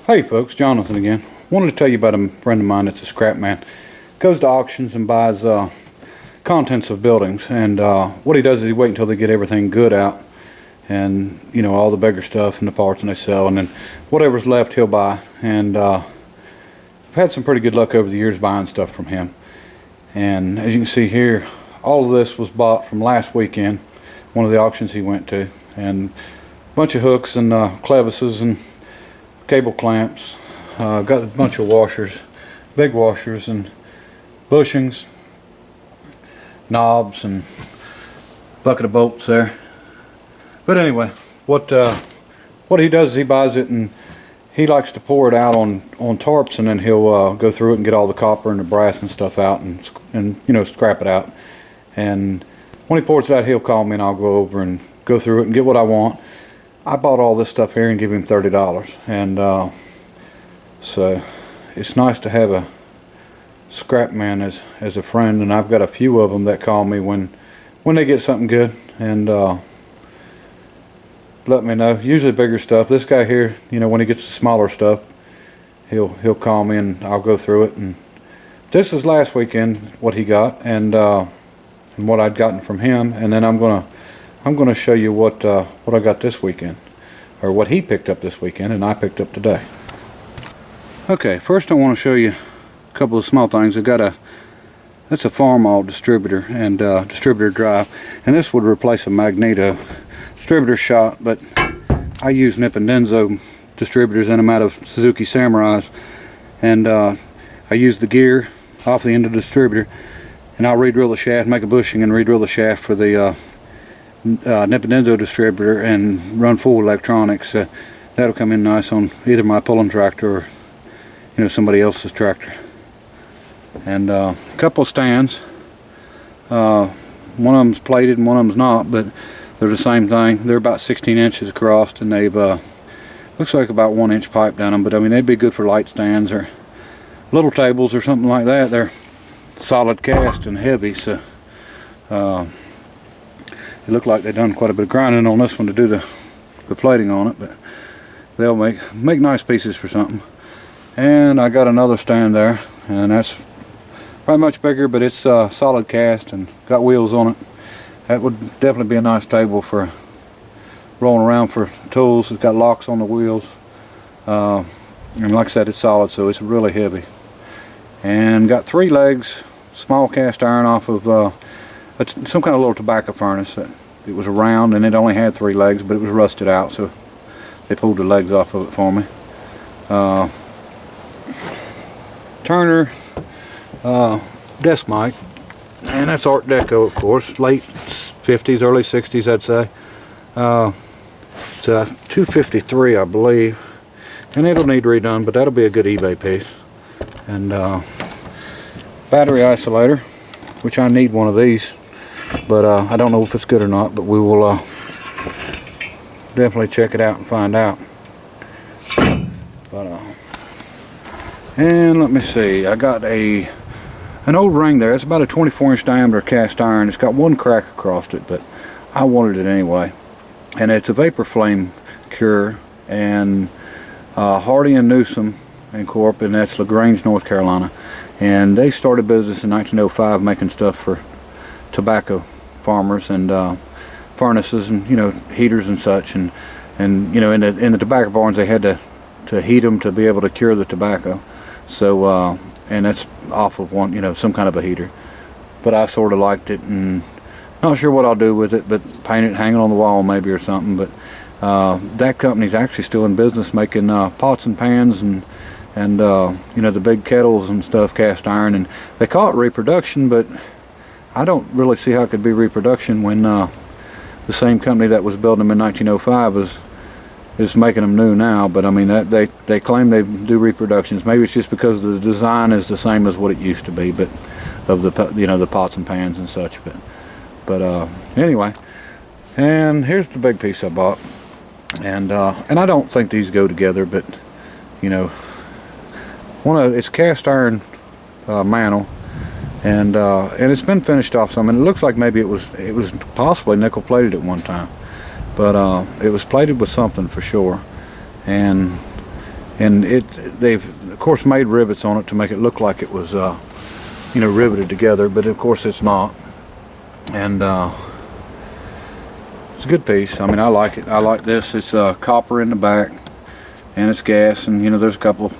Hey folks, Jonathan again. Wanted to tell you about a friend of mine that's a scrap man. Goes to auctions and buys contents of buildings, and what he does is he waits until they get everything good out, and all the bigger stuff and the parts, and they sell, and then whatever's left he'll buy. And I've had some pretty good luck over the years buying stuff from him. And as you can see here, all of this was bought from last weekend, one of the auctions he went to, and a bunch of hooks and clevises and cable clamps. Got a bunch of washers, big washers, and bushings, knobs, and bucket of bolts there. But anyway, what he does is he buys it and he likes to pour it out on tarps, and then he'll go through it and get all the copper and the brass and stuff out, and scrap it out. And when he pours it out, he'll call me and I'll go over and go through it and get what I want. I bought all this stuff here and give him $30, and so it's nice to have a scrap man as a friend. And I've got a few of them that call me when they get something good, and let me know. Usually bigger stuff. This guy here, when he gets the smaller stuff, he'll call me and I'll go through it. And this is last weekend what he got, and what I'd gotten from him, and then I'm gonna show you what I got this weekend, or what he picked up this weekend and I picked up today. Okay, first I want to show you a couple of small things. That's a Farmall distributor and distributor drive, and this would replace a Magneto distributor shot, but I use Nippon Denso distributors in them out of Suzuki Samurais, and I use the gear off the end of the distributor, and I'll re-drill the shaft, make a bushing, and re-drill the shaft for the Nippon Denso distributor and run full electronics. That'll come in nice on either my pulling tractor or somebody else's tractor. And a couple of stands. One of them's plated and one of them's not, but they're the same thing. They're about 16 inches across, and they've looks like about 1 inch pipe down them, but I mean they'd be good for light stands or little tables or something like that. They're solid cast and heavy, so it looked like they've done quite a bit of grinding on this one to do the plating on it, but they'll make nice pieces for something. And I got another stand there, and that's probably much bigger, but it's solid cast and got wheels on it. That would definitely be a nice table for rolling around for tools. It's got locks on the wheels, and like I said, it's solid, so it's really heavy. And got 3 legs, small cast iron off of some kind of little tobacco furnace. It was round and it only had 3 legs, but it was rusted out, so they pulled the legs off of it for me. Turner desk mic, and that's Art Deco, of course, late 50s, early 60s, I'd say. It's a 253, I believe, and it'll need redone, but that'll be a good eBay piece. And battery isolator, which I need one of these, but I don't know if it's good or not, but we will definitely check it out and find out. But and let me see, I got an old ring there. It's about a 24-inch diameter cast iron. It's got 1 crack across it, but I wanted it anyway. And it's a Vapor Flame cure, and Hardy and Newsom and Corp, and that's LaGrange, North Carolina. And they started business in 1905 making stuff for tobacco farmers and furnaces and heaters and such, and in the tobacco barns they had to heat them to be able to cure the tobacco. So and that's off of one some kind of a heater. But I sort of liked it, and not sure what I'll do with it, but paint it, hang it on the wall maybe or something. But that company's actually still in business making pots and pans and the big kettles and stuff, cast iron, and they call it reproduction, but I don't really see how it could be reproduction when the same company that was building them in 1905 is making them new now. But I mean, that they claim they do reproductions. Maybe it's just because the design is the same as what it used to be, but of the pots and pans and such. But anyway, and here's the big piece I bought, and I don't think these go together, but it's cast iron mantle, and it's been finished off some, and it looks like maybe it was possibly nickel plated at one time, but it was plated with something for sure. And and they've of course made rivets on it to make it look like it was riveted together, but of course it's not. And it's a good piece. I mean, I like it. I like this. It's copper in the back, and it's gas, and there's a couple of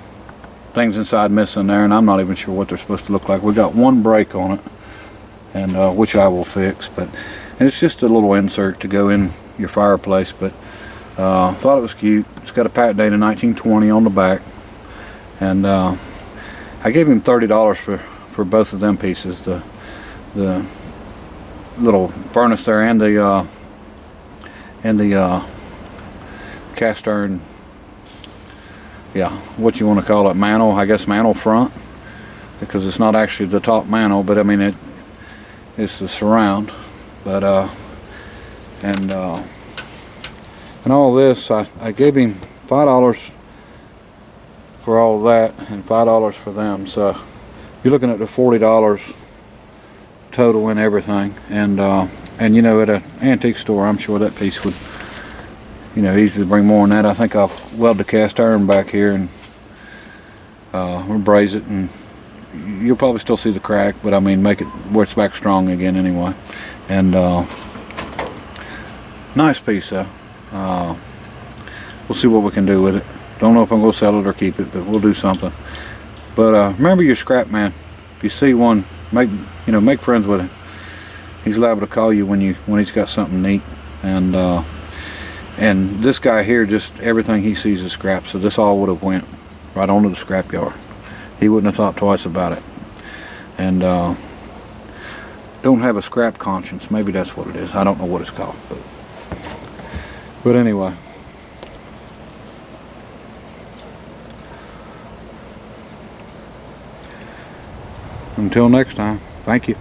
things inside missing there, and I'm not even sure what they're supposed to look like. We got one break on it, and which I will fix, but it's just a little insert to go in your fireplace. But thought it was cute. It's got a patent date of 1920 on the back, and I gave him $30 for both of them pieces, the little furnace there and the cast iron, what you want to call it, mantle, I guess mantle front, because it's not actually the top mantle, but I mean it's the surround. But and all this, I gave him $5 for all of that and $5 for them, so you're looking at the $40 total and everything. And at an antique store, I'm sure that piece would easily bring more than that. I think I'll weld the cast iron back here and we'll braze it, and you'll probably still see the crack, but I mean make it where it's back strong again anyway. And nice piece though. We'll see what we can do with it. Don't know if I'm going to sell it or keep it, but we'll do something. But remember your scrap man. If you see one, make friends with him. He's liable to call you when he's got something neat. And this guy here, just everything he sees is scrap, so this all would have went right onto the scrap yard. He wouldn't have thought twice about it. And don't have a scrap conscience. Maybe that's what it is. I don't know what it's called, but anyway. Until next time, thank you.